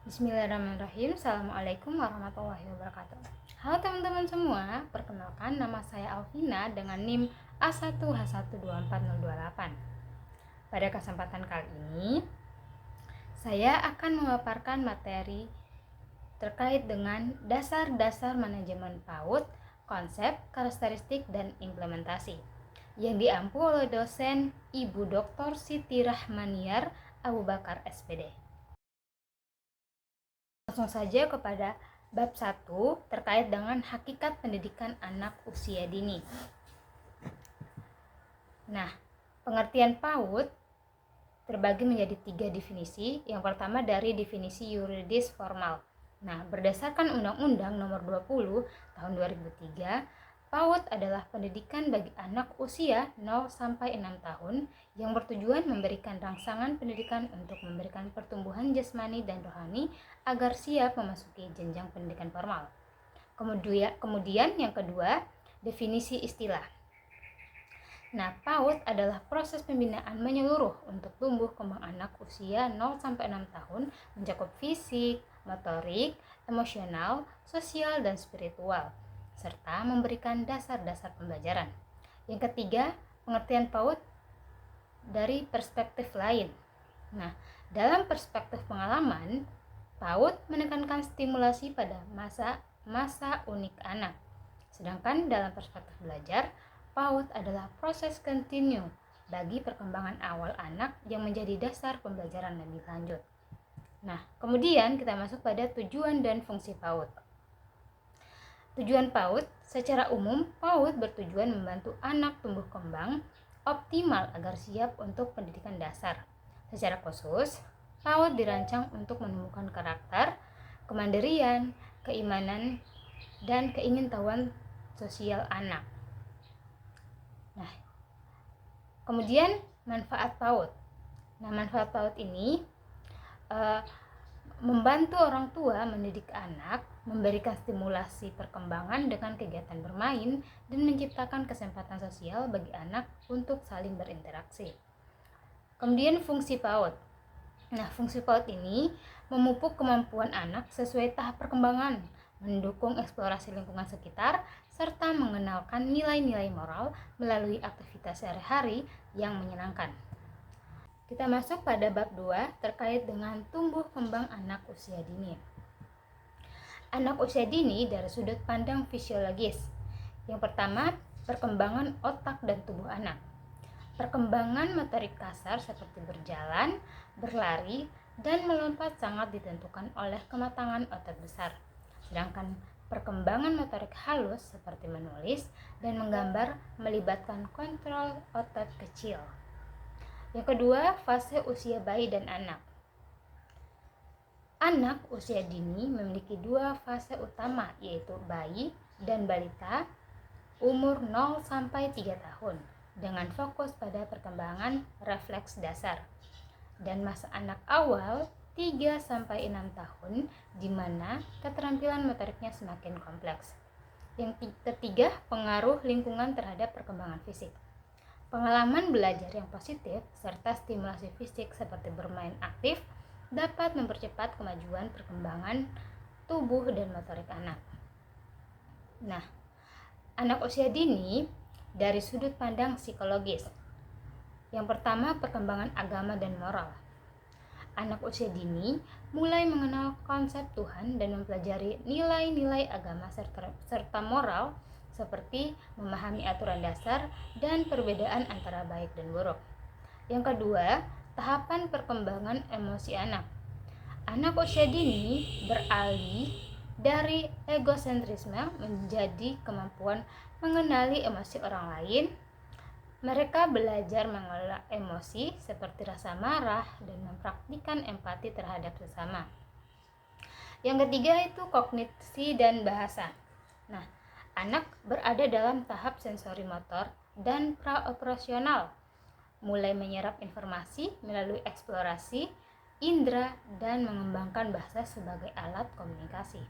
Bismillahirrahmanirrahim. Assalamualaikum warahmatullahi wabarakatuh. Halo teman-teman semua, perkenalkan nama saya Alvina dengan NIM A1H12408. Pada kesempatan kali ini, saya akan memaparkan materi terkait dengan dasar-dasar manajemen PAUD, konsep, karakteristik, dan implementasi yang diampu oleh dosen Ibu Dr. Siti Rahmaniar Abu Bakar SPD. Langsung saja kepada bab 1 terkait dengan hakikat pendidikan anak usia dini. Nah, pengertian PAUD terbagi menjadi 3 definisi. Yang pertama dari definisi yuridis formal. Nah, berdasarkan Undang-Undang Nomor 20 Tahun 2003, PAUD adalah pendidikan bagi anak usia 0 sampai 6 tahun yang bertujuan memberikan rangsangan pendidikan untuk memberikan pertumbuhan jasmani dan rohani agar siap memasuki jenjang pendidikan formal. Kemudian yang kedua, definisi istilah. Nah, PAUD adalah proses pembinaan menyeluruh untuk tumbuh kembang anak usia 0 sampai 6 tahun, mencakup fisik, motorik, emosional, sosial, dan spiritual, serta memberikan dasar-dasar pembelajaran. Yang ketiga, pengertian PAUD dari perspektif lain. Nah, dalam perspektif pengalaman, PAUD menekankan stimulasi pada masa unik anak. Sedangkan dalam perspektif belajar, PAUD adalah proses kontinu bagi perkembangan awal anak yang menjadi dasar pembelajaran lebih lanjut. Nah, kemudian kita masuk pada tujuan dan fungsi PAUD. Tujuan PAUD, secara umum, PAUD bertujuan membantu anak tumbuh kembang optimal agar siap untuk pendidikan dasar. Secara khusus, PAUD dirancang untuk menemukan karakter, kemandirian, keimanan, dan keingintahuan sosial anak. Nah, kemudian manfaat PAUD. Nah, manfaat PAUD ini membantu orang tua mendidik anak, memberikan stimulasi perkembangan dengan kegiatan bermain, dan menciptakan kesempatan sosial bagi anak untuk saling berinteraksi. Kemudian fungsi PAUD. Nah, fungsi PAUD ini memupuk kemampuan anak sesuai tahap perkembangan, mendukung eksplorasi lingkungan sekitar, serta mengenalkan nilai-nilai moral melalui aktivitas sehari-hari yang menyenangkan. Kita masuk pada bab 2 terkait dengan tumbuh kembang anak usia dini. Anak usia dini dari sudut pandang fisiologis. Yang pertama, perkembangan otak dan tubuh anak. Perkembangan motorik kasar seperti berjalan, berlari, dan melompat sangat ditentukan oleh kematangan otot besar. Sedangkan perkembangan motorik halus seperti menulis dan menggambar melibatkan kontrol otot kecil. Yang kedua, fase usia bayi dan anak. Anak usia dini memiliki 2 fase utama, yaitu bayi dan balita umur 0 sampai 3 tahun dengan fokus pada perkembangan refleks dasar, dan masa anak awal 3 sampai 6 tahun di mana keterampilan motoriknya semakin kompleks. Yang ketiga, pengaruh lingkungan terhadap perkembangan fisik. Pengalaman belajar yang positif serta stimulasi fisik seperti bermain aktif dapat mempercepat kemajuan perkembangan tubuh dan motorik anak. Nah, anak usia dini dari sudut pandang psikologis. Yang pertama, perkembangan agama dan moral. Anak usia dini mulai mengenal konsep Tuhan dan mempelajari nilai-nilai agama serta moral seperti memahami aturan dasar dan perbedaan antara baik dan buruk. Yang kedua, tahapan perkembangan emosi anak. Anak usia dini beralih dari egosentrisme menjadi kemampuan mengenali emosi orang lain. Mereka belajar mengelola emosi seperti rasa marah dan mempraktikkan empati terhadap sesama. Yang ketiga itu kognisi dan bahasa. Nah, anak berada dalam tahap sensori motor dan praoperasional, mulai menyerap informasi melalui eksplorasi indera dan mengembangkan bahasa sebagai alat komunikasi.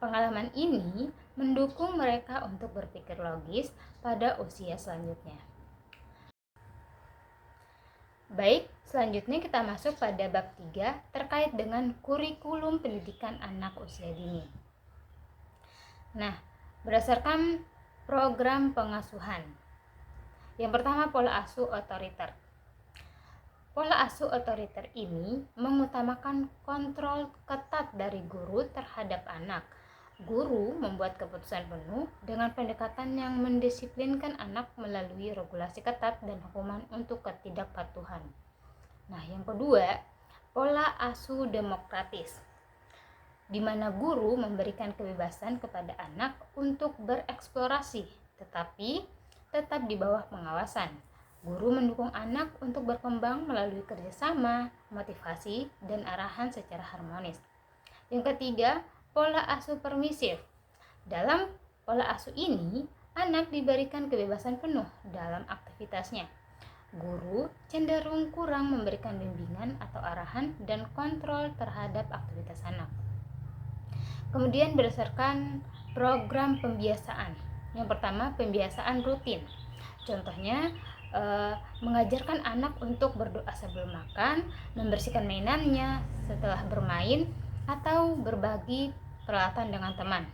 Pengalaman ini mendukung mereka untuk berpikir logis pada usia selanjutnya. Baik, selanjutnya kita masuk pada bab 3 terkait dengan kurikulum pendidikan anak usia dini. Nah, berdasarkan program pengasuhan. Yang pertama, pola asuh otoriter. Pola asuh otoriter ini mengutamakan kontrol ketat dari guru terhadap anak. Guru membuat keputusan penuh dengan pendekatan yang mendisiplinkan anak melalui regulasi ketat dan hukuman untuk ketidakpatuhan. Nah, yang kedua, pola asuh demokratis, di mana guru memberikan kebebasan kepada anak untuk bereksplorasi, tetapi tetap di bawah pengawasan. Guru mendukung anak untuk berkembang melalui kerjasama, motivasi, dan arahan secara harmonis. Yang ketiga, pola asuh permisif. Dalam pola asuh ini, anak diberikan kebebasan penuh dalam aktivitasnya. Guru cenderung kurang memberikan bimbingan atau arahan dan kontrol terhadap aktivitas anak. Kemudian berdasarkan program pembiasaan. Yang pertama, pembiasaan rutin. Contohnya, mengajarkan anak untuk berdoa sebelum makan, membersihkan mainannya setelah bermain, atau berbagi peralatan dengan teman.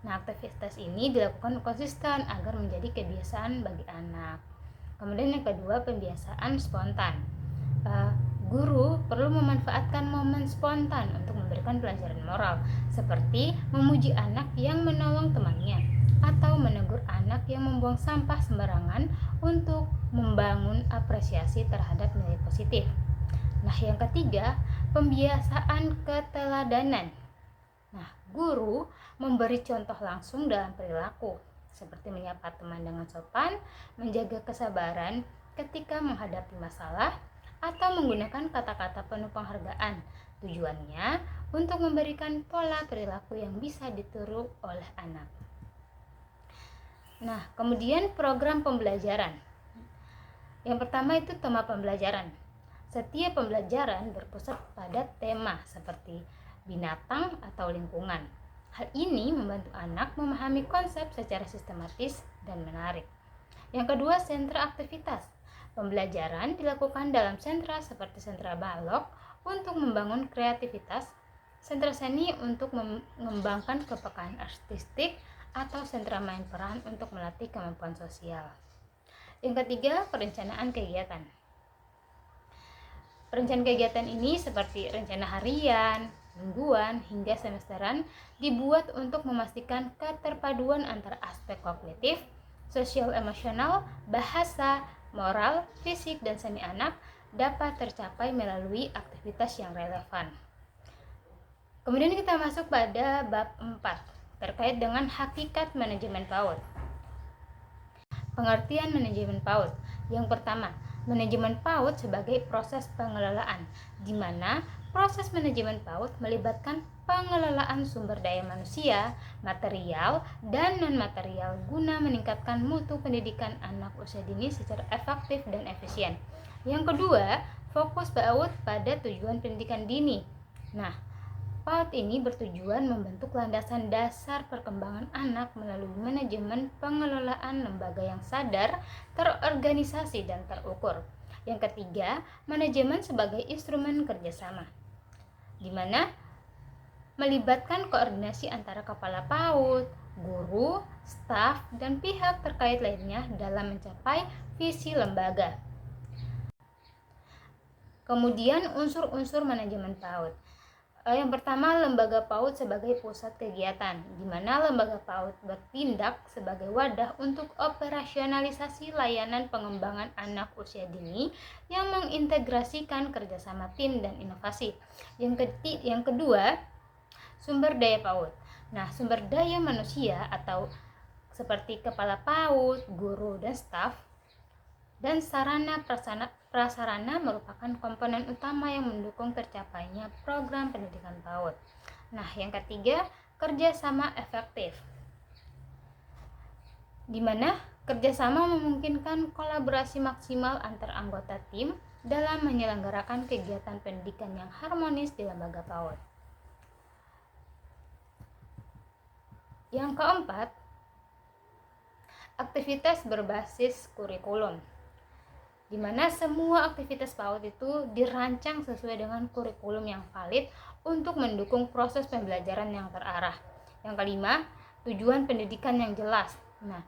Nah, aktivitas ini dilakukan konsisten agar menjadi kebiasaan bagi anak. Kemudian yang kedua, pembiasaan spontan. Guru perlu memanfaatkan momen spontan untuk memberikan pelajaran moral, seperti memuji anak yang menolong temannya atau menegur anak yang membuang sampah sembarangan untuk membangun apresiasi terhadap nilai positif. Nah, yang ketiga, pembiasaan keteladanan. Nah, guru memberi contoh langsung dalam perilaku, seperti menyapa teman dengan sopan, menjaga kesabaran ketika menghadapi masalah, atau menggunakan kata-kata penuh penghargaan. Tujuannya untuk memberikan pola perilaku yang bisa ditiru oleh anak. Nah, kemudian program pembelajaran. Yang pertama itu tema pembelajaran. Setiap pembelajaran berpusat pada tema seperti binatang atau lingkungan. Hal ini membantu anak memahami konsep secara sistematis dan menarik. Yang kedua, sentra aktivitas. Pembelajaran dilakukan dalam sentra seperti sentra balok untuk membangun kreativitas, sentra seni untuk mengembangkan kepekaan artistik, atau sentra main peran untuk melatih kemampuan sosial. Yang ketiga, perencanaan kegiatan. Perencanaan kegiatan ini seperti rencana harian, mingguan, hingga semesteran dibuat untuk memastikan keterpaduan antara aspek kognitif, sosial emosional, bahasa, moral, fisik, dan seni anak dapat tercapai melalui aktivitas yang relevan. Kemudian kita masuk pada bab 4 terkait dengan hakikat manajemen PAUD. Pengertian manajemen PAUD. Yang pertama, manajemen PAUD sebagai proses pengelolaan, di mana proses manajemen PAUD melibatkan pengelolaan sumber daya manusia, material, dan non-material guna meningkatkan mutu pendidikan anak usia dini secara efektif dan efisien. Yang kedua, fokus PAUD pada tujuan pendidikan dini. Nah, PAUD ini bertujuan membentuk landasan dasar perkembangan anak melalui manajemen pengelolaan lembaga yang sadar, terorganisasi, dan terukur. Yang ketiga, manajemen sebagai instrumen kerjasama, di mana melibatkan koordinasi antara kepala PAUD, guru, staf, dan pihak terkait lainnya dalam mencapai visi lembaga. Kemudian unsur-unsur manajemen PAUD. Yang pertama, lembaga PAUD sebagai pusat kegiatan, di mana lembaga PAUD bertindak sebagai wadah untuk operasionalisasi layanan pengembangan anak usia dini yang mengintegrasikan kerjasama tim dan inovasi. Yang kedua, sumber daya PAUD. Nah, sumber daya manusia atau seperti kepala PAUD, guru, dan staf, dan sarana prasarana merupakan komponen utama yang mendukung tercapainya program pendidikan PAUD. Nah, yang ketiga, kerjasama efektif, di mana kerjasama memungkinkan kolaborasi maksimal antar anggota tim dalam menyelenggarakan kegiatan pendidikan yang harmonis di lembaga PAUD. Yang keempat, aktivitas berbasis kurikulum, di mana semua aktivitas PAUD itu dirancang sesuai dengan kurikulum yang valid untuk mendukung proses pembelajaran yang terarah. Yang kelima, tujuan pendidikan yang jelas. Nah,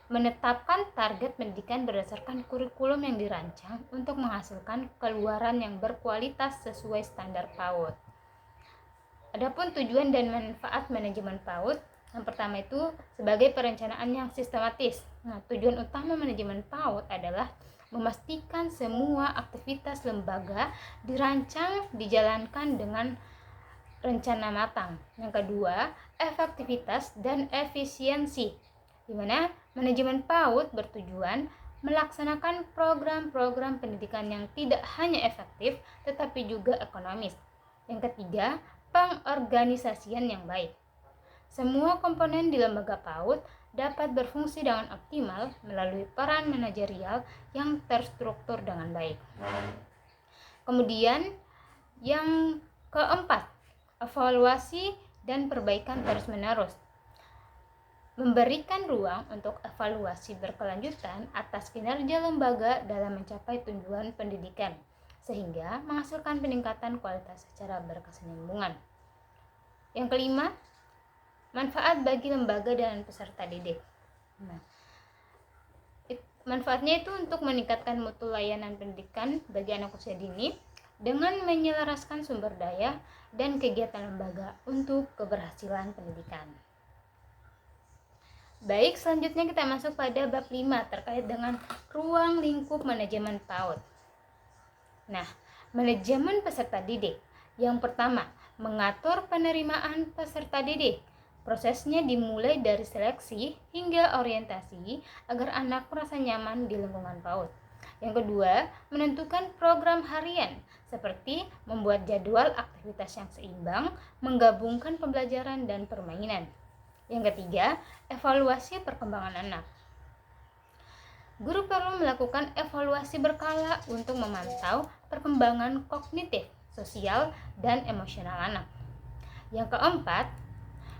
menetapkan target pendidikan berdasarkan kurikulum yang dirancang untuk menghasilkan keluaran yang berkualitas sesuai standar PAUD. Adapun tujuan dan manfaat manajemen PAUD, yang pertama itu sebagai perencanaan yang sistematis. Nah, tujuan utama manajemen PAUD adalah memastikan semua aktivitas lembaga dirancang dijalankan dengan rencana matang. Yang kedua, efektivitas dan efisiensi, di mana manajemen PAUD bertujuan melaksanakan program-program pendidikan yang tidak hanya efektif tetapi juga ekonomis. Yang ketiga, pengorganisasian yang baik. Semua komponen di lembaga PAUD dapat berfungsi dengan optimal melalui peran manajerial yang terstruktur dengan baik. Kemudian yang keempat, evaluasi dan perbaikan terus-menerus. Memberikan ruang untuk evaluasi berkelanjutan atas kinerja lembaga dalam mencapai tujuan pendidikan, sehingga menghasilkan peningkatan kualitas secara berkesinambungan. Yang kelima, manfaat bagi lembaga dan peserta didik. Nah, manfaatnya itu untuk meningkatkan mutu layanan pendidikan bagi anak usia dini dengan menyelaraskan sumber daya dan kegiatan lembaga untuk keberhasilan pendidikan. Baik, selanjutnya kita masuk pada bab 5 terkait dengan ruang lingkup manajemen PAUD. Nah, manajemen peserta didik. Yang pertama, mengatur penerimaan peserta didik. Prosesnya dimulai dari seleksi hingga orientasi agar anak merasa nyaman di lingkungan PAUD. Yang kedua, menentukan program harian seperti membuat jadwal aktivitas yang seimbang, menggabungkan pembelajaran dan permainan. Yang ketiga, evaluasi perkembangan anak. Guru perlu melakukan evaluasi berkala untuk memantau perkembangan kognitif, sosial, dan emosional anak. Yang keempat,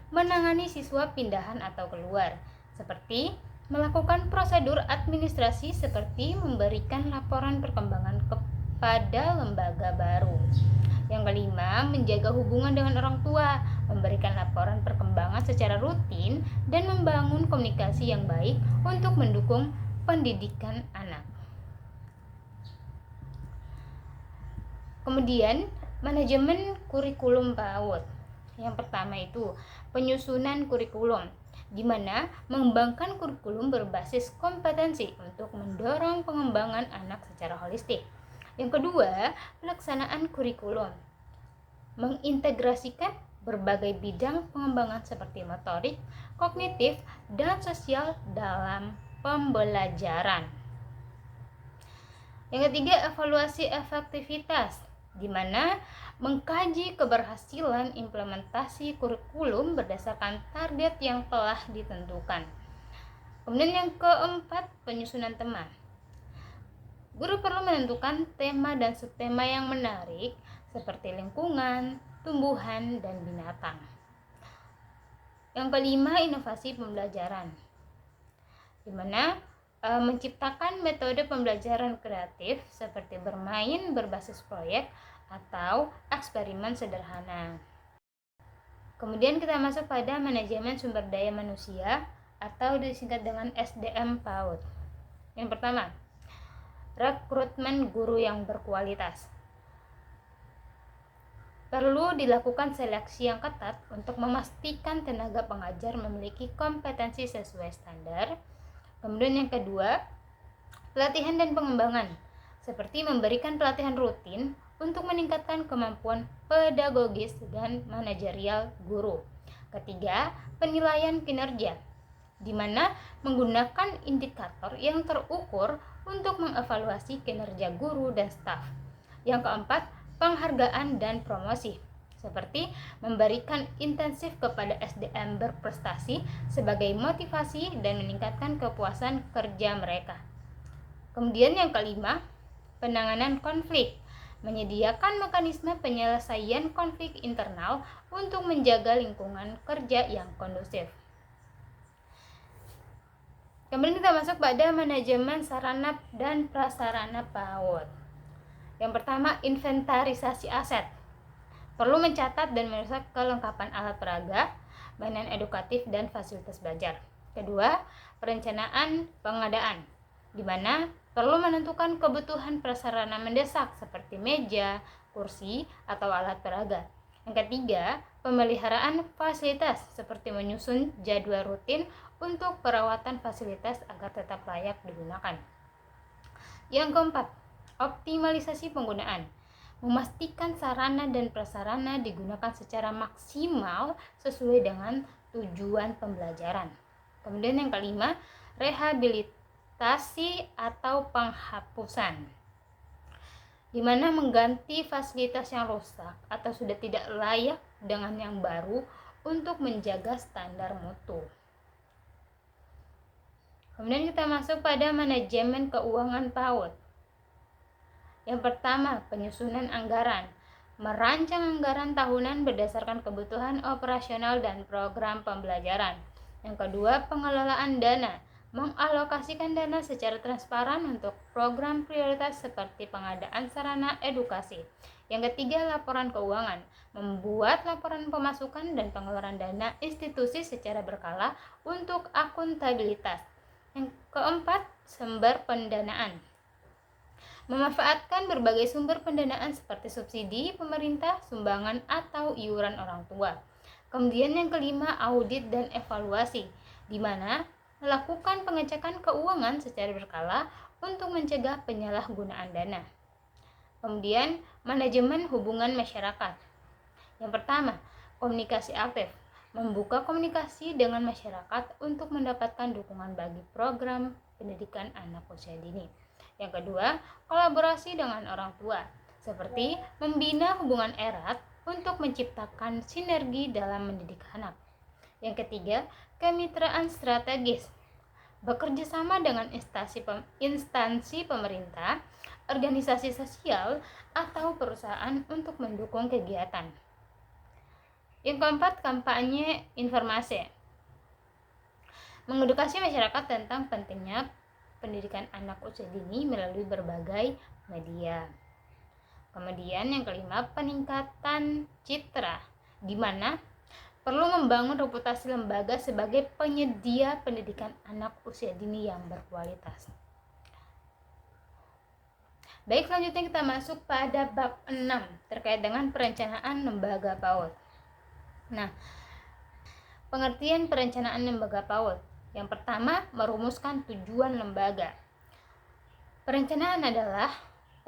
menangani siswa pindahan atau keluar, seperti melakukan prosedur administrasi seperti memberikan laporan perkembangan kepada lembaga baru. Yang kelima, menjaga hubungan dengan orang tua, memberikan laporan perkembangan secara rutin, dan membangun komunikasi yang baik untuk mendukung pendidikan anak. Kemudian, manajemen kurikulum PAUD. Yang pertama itu penyusunan kurikulum, di mana mengembangkan kurikulum berbasis kompetensi untuk mendorong pengembangan anak secara holistik. Yang kedua, pelaksanaan kurikulum, mengintegrasikan berbagai bidang pengembangan seperti motorik, kognitif, dan sosial dalam pembelajaran. Yang ketiga, evaluasi efektivitas, di mana mengkaji keberhasilan implementasi kurikulum berdasarkan target yang telah ditentukan. Kemudian yang keempat, penyusunan tema. Guru perlu menentukan tema dan subtema yang menarik seperti lingkungan, tumbuhan, dan binatang. Yang kelima, inovasi pembelajaran, di mana menciptakan metode pembelajaran kreatif seperti bermain berbasis proyek atau eksperimen sederhana. Kemudian kita masuk pada manajemen sumber daya manusia atau disingkat dengan SDM PAUD. Yang pertama, rekrutmen guru yang berkualitas. Perlu dilakukan seleksi yang ketat untuk memastikan tenaga pengajar memiliki kompetensi sesuai standar. Kemudian yang kedua, pelatihan dan pengembangan, seperti memberikan pelatihan rutin untuk meningkatkan kemampuan pedagogis dan manajerial guru. Ketiga, penilaian kinerja, di mana menggunakan indikator yang terukur untuk mengevaluasi kinerja guru dan staf. Yang keempat, penghargaan dan promosi, seperti memberikan intensif kepada SDM berprestasi sebagai motivasi dan meningkatkan kepuasan kerja mereka. Kemudian yang kelima, penanganan konflik, menyediakan mekanisme penyelesaian konflik internal untuk menjaga lingkungan kerja yang kondusif. Kemudian kita masuk pada manajemen sarana dan prasarana PAUD. Yang pertama, inventarisasi aset. Perlu mencatat dan merusak kelengkapan alat peraga, mainan edukatif, dan fasilitas belajar. Kedua, perencanaan pengadaan, di mana perlu menentukan kebutuhan prasarana mendesak seperti meja, kursi, atau alat peraga. Yang ketiga, pemeliharaan fasilitas seperti menyusun jadwal rutin untuk perawatan fasilitas agar tetap layak digunakan. Yang keempat, optimalisasi penggunaan. Memastikan sarana dan prasarana digunakan secara maksimal sesuai dengan tujuan pembelajaran. Kemudian yang kelima, rehabilitasi atau penghapusan, di mana mengganti fasilitas yang rusak atau sudah tidak layak dengan yang baru untuk menjaga standar mutu. Kemudian kita masuk pada manajemen keuangan PAUD. Yang pertama, penyusunan anggaran. Merancang anggaran tahunan berdasarkan kebutuhan operasional dan program pembelajaran. Yang kedua, pengelolaan dana. Mengalokasikan dana secara transparan untuk program prioritas seperti pengadaan sarana edukasi. Yang ketiga, laporan keuangan. Membuat laporan pemasukan dan pengeluaran dana institusi secara berkala untuk akuntabilitas. Yang keempat, sumber pendanaan. Memanfaatkan berbagai sumber pendanaan seperti subsidi pemerintah, sumbangan, atau iuran orang tua. Kemudian yang kelima, audit dan evaluasi, di mana melakukan pengecekan keuangan secara berkala untuk mencegah penyalahgunaan dana. Kemudian, manajemen hubungan masyarakat. Yang pertama, komunikasi aktif. Membuka komunikasi dengan masyarakat untuk mendapatkan dukungan bagi program pendidikan anak usia dini. Yang kedua, kolaborasi dengan orang tua, seperti membina hubungan erat untuk menciptakan sinergi dalam mendidik anak. Yang ketiga, kemitraan strategis. Bekerja sama dengan instansi pemerintah, organisasi sosial, atau perusahaan untuk mendukung kegiatan. Yang keempat, kampanye informasi. Mengedukasi masyarakat tentang pentingnya pendidikan anak usia dini melalui berbagai media. Kemudian yang kelima, peningkatan citra, di mana perlu membangun reputasi lembaga sebagai penyedia pendidikan anak usia dini yang berkualitas. Baik, selanjutnya kita masuk pada bab 6 terkait dengan perencanaan lembaga PAUD. Nah, pengertian perencanaan lembaga PAUD. Yang pertama, merumuskan tujuan lembaga. Perencanaan adalah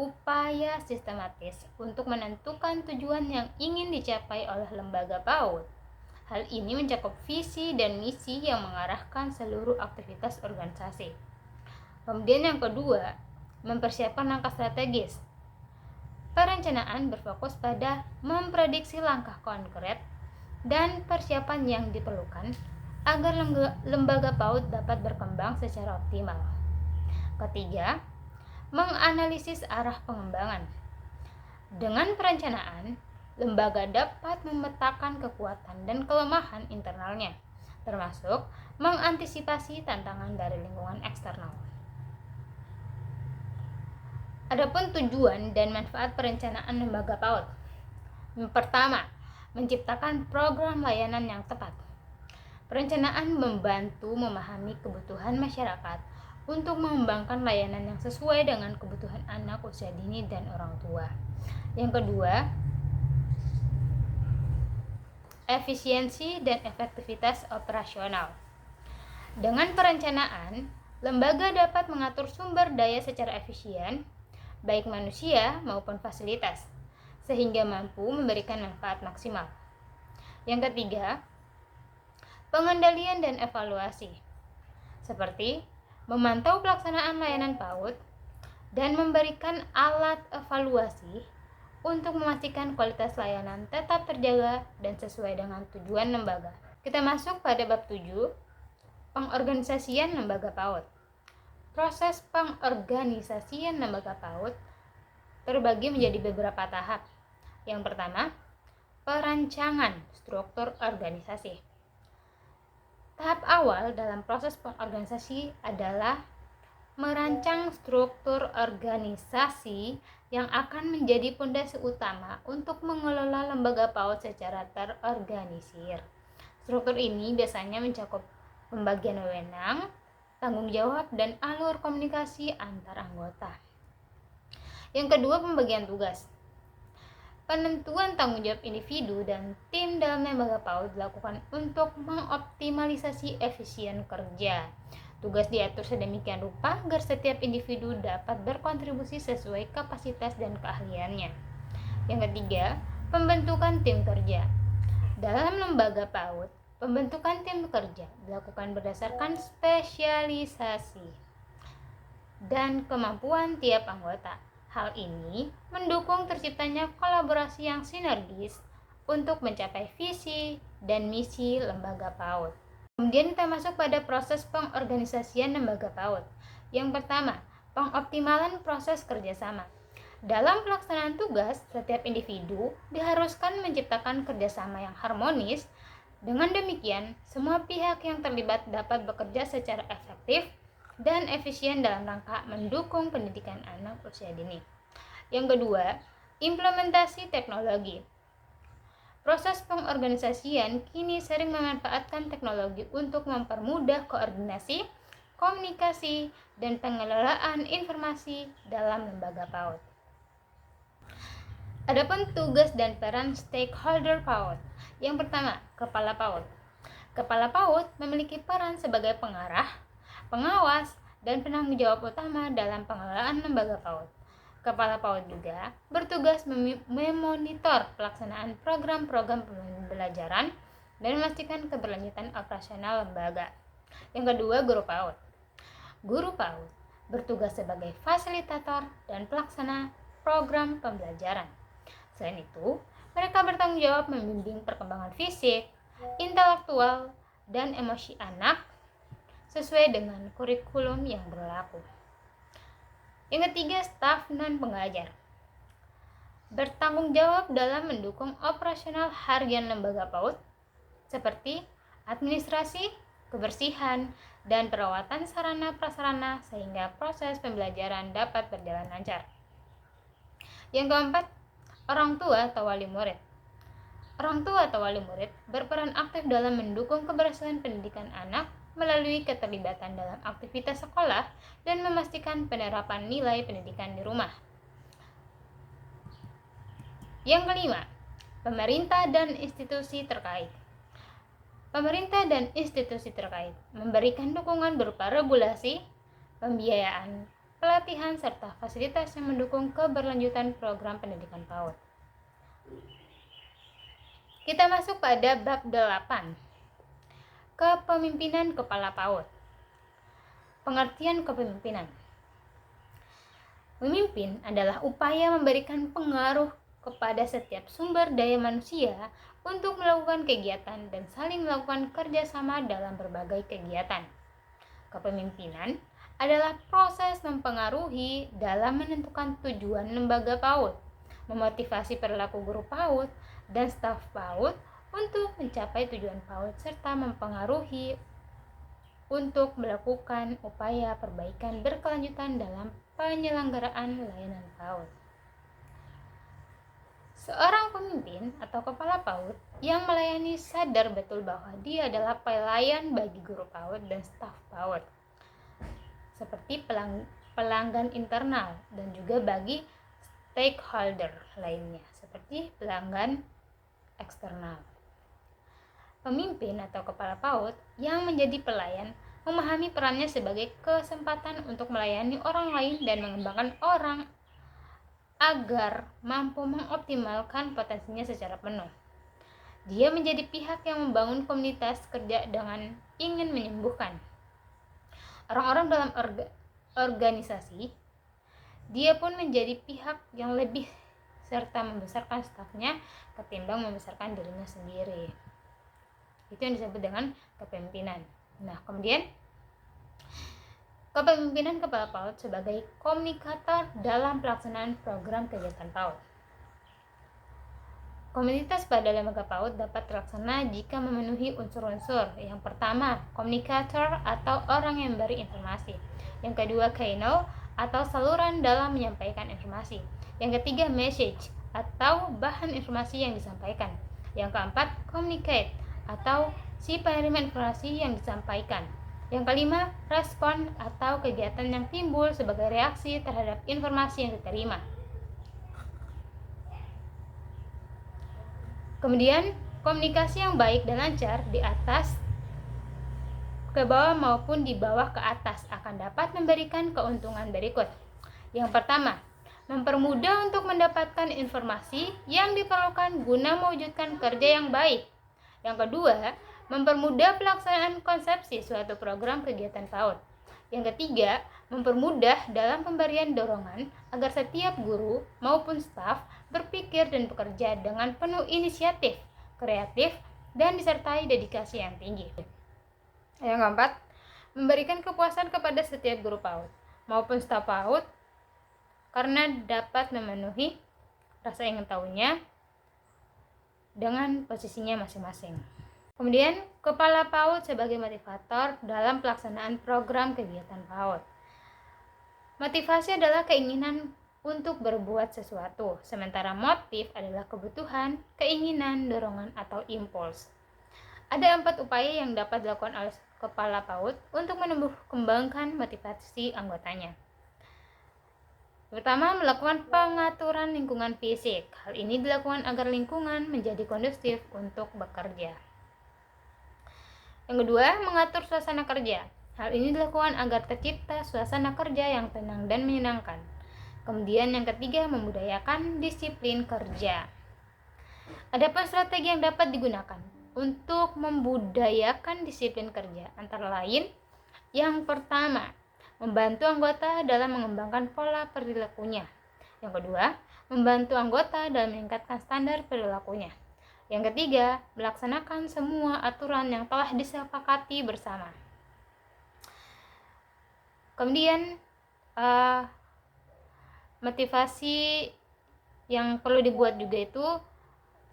upaya sistematis untuk menentukan tujuan yang ingin dicapai oleh lembaga PAUD. Hal ini mencakup visi dan misi yang mengarahkan seluruh aktivitas organisasi. Kemudian yang kedua, mempersiapkan langkah strategis. Perencanaan berfokus pada memprediksi langkah konkret dan persiapan yang diperlukan agar lembaga PAUD dapat berkembang secara optimal. Ketiga, menganalisis arah pengembangan. Dengan perencanaan, lembaga dapat memetakan kekuatan dan kelemahan internalnya, termasuk mengantisipasi tantangan dari lingkungan eksternal. Adapun tujuan dan manfaat perencanaan lembaga PAUD. Pertama, menciptakan program layanan yang tepat. Perencanaan membantu memahami kebutuhan masyarakat untuk mengembangkan layanan yang sesuai dengan kebutuhan anak usia dini dan orang tua. Yang kedua, efisiensi dan efektivitas operasional. Dengan perencanaan, lembaga dapat mengatur sumber daya secara efisien, baik manusia maupun fasilitas, sehingga mampu memberikan manfaat maksimal. Yang ketiga, pengendalian dan evaluasi, seperti memantau pelaksanaan layanan PAUD dan memberikan alat evaluasi untuk memastikan kualitas layanan tetap terjaga dan sesuai dengan tujuan lembaga. Kita masuk pada bab 7, pengorganisasian lembaga PAUD. Proses pengorganisasian lembaga PAUD terbagi menjadi beberapa tahap. Yang pertama, perancangan struktur organisasi. Tahap awal dalam proses pengorganisasi adalah merancang struktur organisasi yang akan menjadi pondasi utama untuk mengelola lembaga PAUD secara terorganisir. Struktur ini biasanya mencakup pembagian wewenang, tanggung jawab, dan alur komunikasi antar anggota. Yang kedua, pembagian tugas. Penentuan tanggung jawab individu dan tim dalam lembaga PAUD dilakukan untuk mengoptimalisasi efisien kerja. Tugas diatur sedemikian rupa agar setiap individu dapat berkontribusi sesuai kapasitas dan keahliannya. Yang ketiga, pembentukan tim kerja. Dalam lembaga PAUD, pembentukan tim kerja dilakukan berdasarkan spesialisasi dan kemampuan tiap anggota. Hal ini mendukung terciptanya kolaborasi yang sinergis untuk mencapai visi dan misi lembaga PAUD. Kemudian kita masuk pada proses pengorganisasian lembaga PAUD. Yang pertama, pengoptimalan proses kerjasama. Dalam pelaksanaan tugas, setiap individu diharuskan menciptakan kerjasama yang harmonis. Dengan demikian, semua pihak yang terlibat dapat bekerja secara efektif dan efisien dalam rangka mendukung pendidikan anak usia dini. Yang kedua, implementasi teknologi. Proses pengorganisasian kini sering memanfaatkan teknologi untuk mempermudah koordinasi, komunikasi, dan pengelolaan informasi dalam lembaga PAUD. Adapun tugas dan peran stakeholder PAUD. Yang pertama, Kepala PAUD. Kepala PAUD memiliki peran sebagai pengarah, pengawas, dan penanggung jawab utama dalam pengelolaan lembaga PAUD. Kepala PAUD juga bertugas memonitor pelaksanaan program-program pembelajaran dan memastikan keberlanjutan operasional lembaga. Yang kedua, Guru PAUD. Guru PAUD bertugas sebagai fasilitator dan pelaksana program pembelajaran. Selain itu, mereka bertanggung jawab membimbing perkembangan fisik, intelektual, dan emosi anak sesuai dengan kurikulum yang berlaku. Yang ketiga, staf non-pengajar. Bertanggung jawab dalam mendukung operasional harian lembaga PAUD seperti administrasi, kebersihan, dan perawatan sarana-prasarana sehingga proses pembelajaran dapat berjalan lancar. Yang keempat, orang tua atau wali murid. Orang tua atau wali murid berperan aktif dalam mendukung keberhasilan pendidikan anak melalui keterlibatan dalam aktivitas sekolah dan memastikan penerapan nilai pendidikan di rumah. Yang kelima, pemerintah dan institusi terkait. Pemerintah dan institusi terkait memberikan dukungan berupa regulasi, pembiayaan, pelatihan, serta fasilitas yang mendukung keberlanjutan program pendidikan PAUD. Kita masuk pada bab 8. Kepemimpinan Kepala PAUD. Pengertian kepemimpinan. Memimpin adalah upaya memberikan pengaruh kepada setiap sumber daya manusia untuk melakukan kegiatan dan saling melakukan kerjasama dalam berbagai kegiatan. Kepemimpinan adalah proses mempengaruhi dalam menentukan tujuan lembaga PAUD, memotivasi perilaku guru PAUD dan staf PAUD untuk mencapai tujuan PAUD serta mempengaruhi untuk melakukan upaya perbaikan berkelanjutan dalam penyelenggaraan layanan PAUD. Seorang pemimpin atau kepala PAUD yang melayani sadar betul bahwa dia adalah pelayan bagi guru PAUD dan staf PAUD, seperti pelanggan internal dan juga bagi stakeholder lainnya, seperti pelanggan eksternal. Pemimpin atau kepala PAUD yang menjadi pelayan memahami perannya sebagai kesempatan untuk melayani orang lain dan mengembangkan orang agar mampu mengoptimalkan potensinya secara penuh. Dia menjadi pihak yang membangun komunitas kerja dengan ingin menyembuhkan orang-orang dalam organisasi. Dia pun menjadi pihak yang lebih serta membesarkan stafnya ketimbang membesarkan dirinya sendiri. Itu yang disebut dengan kepemimpinan. Nah, kemudian kepemimpinan kepala PAUD sebagai komunikator dalam pelaksanaan program kegiatan PAUD. Komunitas pada lembaga PAUD dapat terlaksana jika memenuhi unsur-unsur. Yang pertama, komunikator atau orang yang memberi informasi. Yang kedua, channel atau saluran dalam menyampaikan informasi. Yang ketiga, message atau bahan informasi yang disampaikan. Yang keempat, communicate atau si penerima informasi yang disampaikan. Yang kelima, respon atau kegiatan yang timbul sebagai reaksi terhadap informasi yang diterima. Kemudian, komunikasi yang baik dan lancar di atas ke bawah maupun di bawah ke atas akan dapat memberikan keuntungan berikut. Yang pertama, mempermudah untuk mendapatkan informasi yang diperlukan guna mewujudkan kerja yang baik. Yang kedua, mempermudah pelaksanaan konsepsi suatu program kegiatan PAUD. Yang ketiga, mempermudah dalam pemberian dorongan agar setiap guru maupun staf berpikir dan bekerja dengan penuh inisiatif, kreatif, dan disertai dedikasi yang tinggi. Yang keempat, memberikan kepuasan kepada setiap guru PAUD maupun staf PAUD karena dapat memenuhi rasa ingin tahunya dengan posisinya masing-masing. Kemudian, kepala PAUD sebagai motivator dalam pelaksanaan program kegiatan PAUD. Motivasi adalah keinginan untuk berbuat sesuatu, sementara motif adalah kebutuhan, keinginan, dorongan, atau impuls. Ada 4 upaya yang dapat dilakukan oleh kepala PAUD untuk menumbuh kembangkan motivasi anggotanya. Pertama, melakukan pengaturan lingkungan fisik. Hal ini dilakukan agar lingkungan menjadi kondusif untuk bekerja. Yang kedua, mengatur suasana kerja. Hal ini dilakukan agar tercipta suasana kerja yang tenang dan menyenangkan. Kemudian yang ketiga, membudayakan disiplin kerja. Adapun strategi yang dapat digunakan untuk membudayakan disiplin kerja antara lain, yang pertama, membantu anggota dalam mengembangkan pola perilakunya. Yang kedua, membantu anggota dalam meningkatkan standar perilakunya. Yang ketiga, melaksanakan semua aturan yang telah disepakati bersama. Kemudian, motivasi yang perlu dibuat juga itu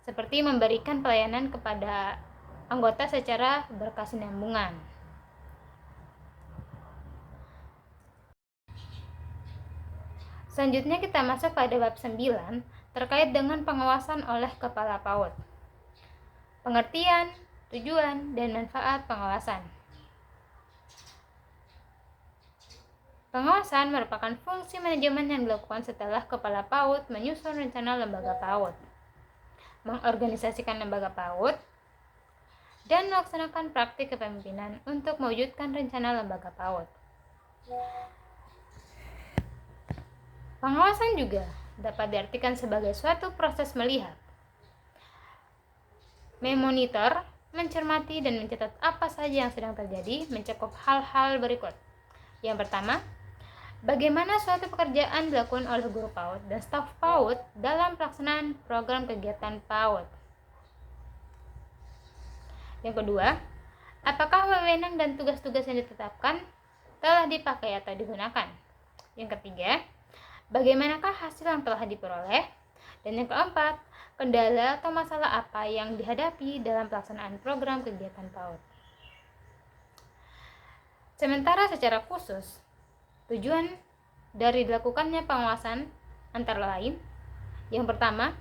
seperti memberikan pelayanan kepada anggota secara berkesinambungan. Selanjutnya kita masuk pada bab 9 terkait dengan pengawasan oleh kepala PAUD. Pengertian, tujuan, dan manfaat pengawasan. Pengawasan merupakan fungsi manajemen yang dilakukan setelah kepala PAUD menyusun rencana lembaga PAUD, mengorganisasikan lembaga PAUD, dan melaksanakan praktik kepemimpinan untuk mewujudkan rencana lembaga PAUD. Pengawasan juga dapat diartikan sebagai suatu proses melihat, memonitor, mencermati, dan mencatat apa saja yang sedang terjadi, mencakup hal-hal berikut. Yang pertama, bagaimana suatu pekerjaan dilakukan oleh guru PAUD dan staf PAUD dalam pelaksanaan program kegiatan PAUD. Yang kedua, apakah wewenang dan tugas-tugas yang ditetapkan telah dipakai atau digunakan? Yang ketiga, bagaimanakah hasil yang telah diperoleh? Dan yang keempat, kendala atau masalah apa yang dihadapi dalam pelaksanaan program kegiatan PAUD. Sementara secara khusus, tujuan dari dilakukannya pengawasan antara lain, yang pertama,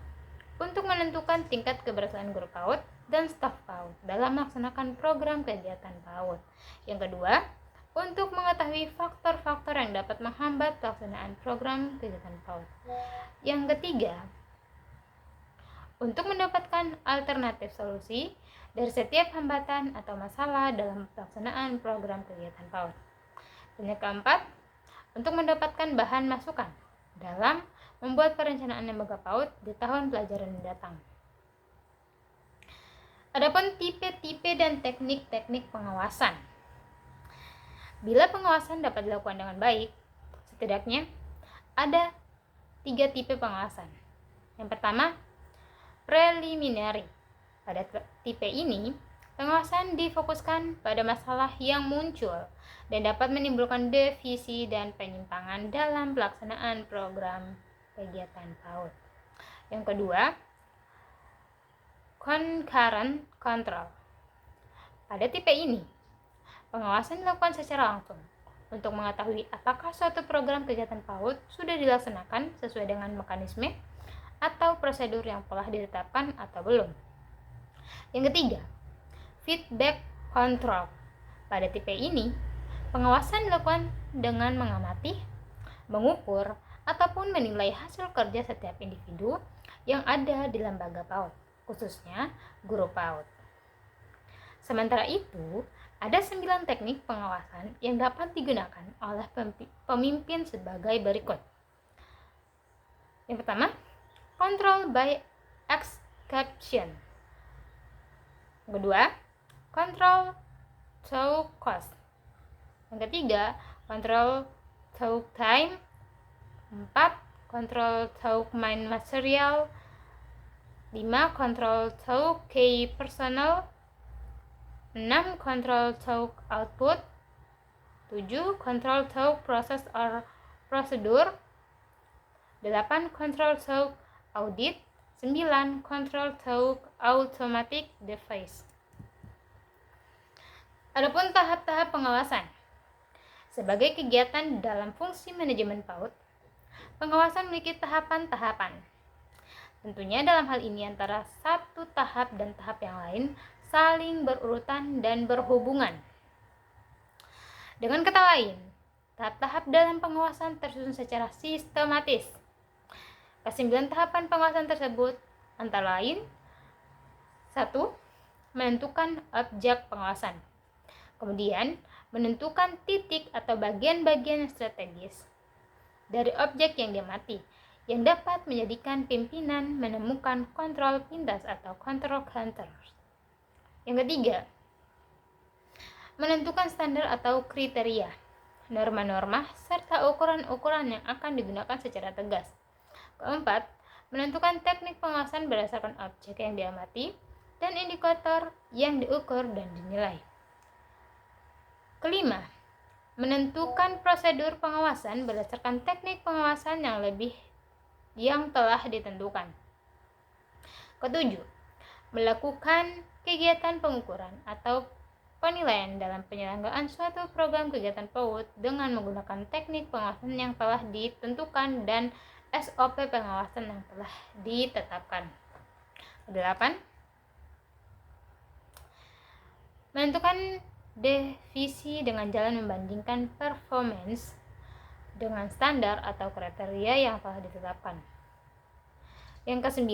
untuk menentukan tingkat keberhasilan guru PAUD dan staf PAUD dalam melaksanakan program kegiatan PAUD. Yang kedua, untuk mengetahui faktor-faktor yang dapat menghambat pelaksanaan program kegiatan PAUD. Yang ketiga, untuk mendapatkan alternatif solusi dari setiap hambatan atau masalah dalam pelaksanaan program kegiatan PAUD. Dan yang keempat, untuk mendapatkan bahan masukan dalam membuat perencanaan lembaga PAUD di tahun pelajaran mendatang. Adapun tipe-tipe dan teknik-teknik pengawasan. Bila pengawasan dapat dilakukan dengan baik, setidaknya ada 3 tipe pengawasan. Yang pertama, preliminary. Pada tipe ini, pengawasan difokuskan pada masalah yang muncul dan dapat menimbulkan defisi dan penyimpangan dalam pelaksanaan program kegiatan PAUD. Yang kedua, concurrent control. Pada tipe ini, pengawasan dilakukan secara langsung untuk mengetahui apakah suatu program kegiatan PAUD sudah dilaksanakan sesuai dengan mekanisme atau prosedur yang telah ditetapkan atau belum. Yang ketiga, feedback control. Pada tipe ini, pengawasan dilakukan dengan mengamati, mengukur, ataupun menilai hasil kerja setiap individu yang ada di lembaga PAUD, khususnya guru PAUD. Sementara itu, ada 9 teknik pengawasan yang dapat digunakan oleh pemimpin sebagai berikut. Yang pertama, control by exception. Yang kedua, control through cost. Yang ketiga, control through time. 4. Control through main material. 5. Control through key personnel. 6. Control through output. 7. Control through process or procedure. 8. Control through audit. 9. Control through automatic device. Adapun tahap-tahap pengawasan. Sebagai kegiatan dalam fungsi manajemen PAUD, pengawasan memiliki tahapan-tahapan. Tentunya dalam hal ini antara satu tahap dan tahap yang lain saling berurutan dan berhubungan. Dengan kata lain, tahap-tahap dalam pengawasan tersusun secara sistematis. Kesembilan tahapan pengawasan tersebut antara lain: 1. Menentukan objek pengawasan. Kemudian, menentukan titik atau bagian-bagian strategis dari objek yang diamati yang dapat menjadikan pimpinan menemukan kontrol pintas atau control counters. Yang ketiga, menentukan standar atau kriteria, norma-norma, serta ukuran-ukuran yang akan digunakan secara tegas. Keempat, menentukan teknik pengawasan berdasarkan objek yang diamati dan indikator yang diukur dan dinilai. Kelima, menentukan prosedur pengawasan berdasarkan teknik pengawasan yang telah ditentukan. Ketujuh, melakukan kegiatan pengukuran atau penilaian dalam penyelenggaraan suatu program kegiatan PAUD dengan menggunakan teknik pengawasan yang telah ditentukan dan SOP pengawasan yang telah ditetapkan. 8. Menentukan devisi dengan jalan membandingkan performance dengan standar atau kriteria yang telah ditetapkan. Yang ke-9,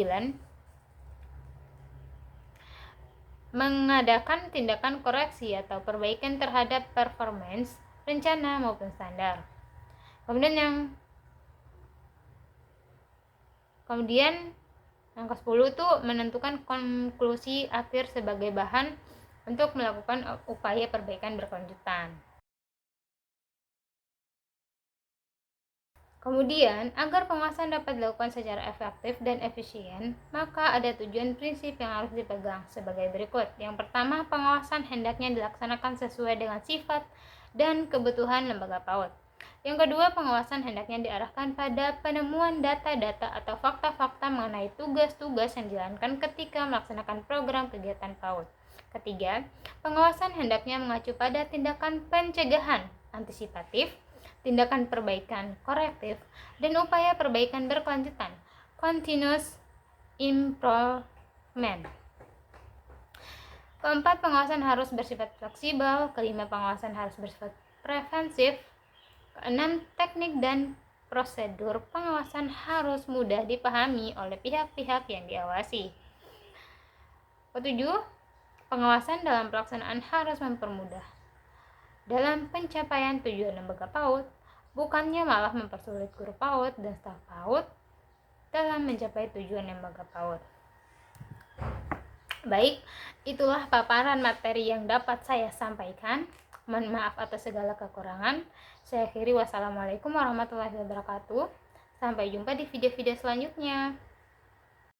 mengadakan tindakan koreksi atau perbaikan terhadap performance, rencana maupun standar. Kemudian yang ke-10 itu menentukan konklusi akhir sebagai bahan untuk melakukan upaya perbaikan berkelanjutan. Kemudian, agar pengawasan dapat dilakukan secara efektif dan efisien, maka ada tujuan prinsip yang harus dipegang sebagai berikut. Yang pertama, pengawasan hendaknya dilaksanakan sesuai dengan sifat dan kebutuhan lembaga PAUD. Yang kedua, pengawasan hendaknya diarahkan pada penemuan data-data atau fakta-fakta mengenai tugas-tugas yang dijalankan ketika melaksanakan program kegiatan PAUD. Ketiga, pengawasan hendaknya mengacu pada tindakan pencegahan antisipatif, tindakan perbaikan korektif, dan upaya perbaikan berkelanjutan continuous improvement. Keempat, pengawasan harus bersifat fleksibel. Kelima, pengawasan harus bersifat preventif. Keenam, teknik dan prosedur pengawasan harus mudah dipahami oleh pihak-pihak yang diawasi. Ketujuh, pengawasan dalam pelaksanaan harus mempermudah dalam pencapaian tujuan lembaga PAUD, bukannya malah mempersulit guru PAUD dan staf PAUD dalam mencapai tujuan lembaga PAUD. Baik, itulah paparan materi yang dapat saya sampaikan. Mohon maaf atas segala kekurangan. Saya akhiri, wassalamualaikum warahmatullahi wabarakatuh. Sampai jumpa di video-video selanjutnya.